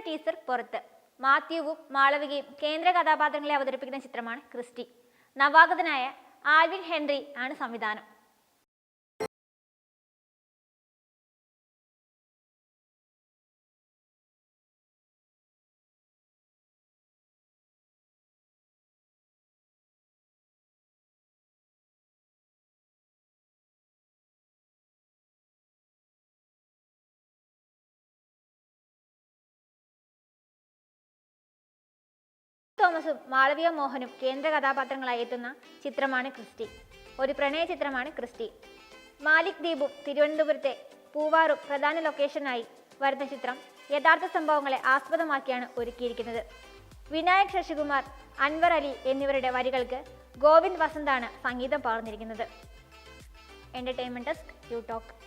Teaser പുറത്ത്. മാത്യുവും മാളവികയും കേന്ദ്ര കഥാപാത്രങ്ങളെ അവതരിപ്പിക്കുന്ന ചിത്രമാണ് ക്രിസ്റ്റി. നവാഗതനായ ആൽവിൻ ഹെൻറി ആണ് സംവിധാനം. തോമസും മാളവിക മോഹനും കേന്ദ്ര കഥാപാത്രങ്ങളായി എത്തുന്ന ചിത്രമാണ് ക്രിസ്റ്റി. ഒരു പ്രണയ ചിത്രമാണ് ക്രിസ്റ്റി. മാലിക് ദീപും തിരുവനന്തപുരത്തെ പൂവാറും പ്രധാന ലൊക്കേഷനായി വരുന്ന ചിത്രം യഥാർത്ഥ സംഭവങ്ങളെ ആസ്പദമാക്കിയാണ് ഒരുക്കിയിരിക്കുന്നത്. വിനായക് ശശികുമാർ, അൻവർ അലി എന്നിവരുടെ വരികൾക്ക് ഗോവിന്ദ് വസന്താണ് സംഗീതം പകർന്നിരിക്കുന്നത്. Entertainment desk, you talk.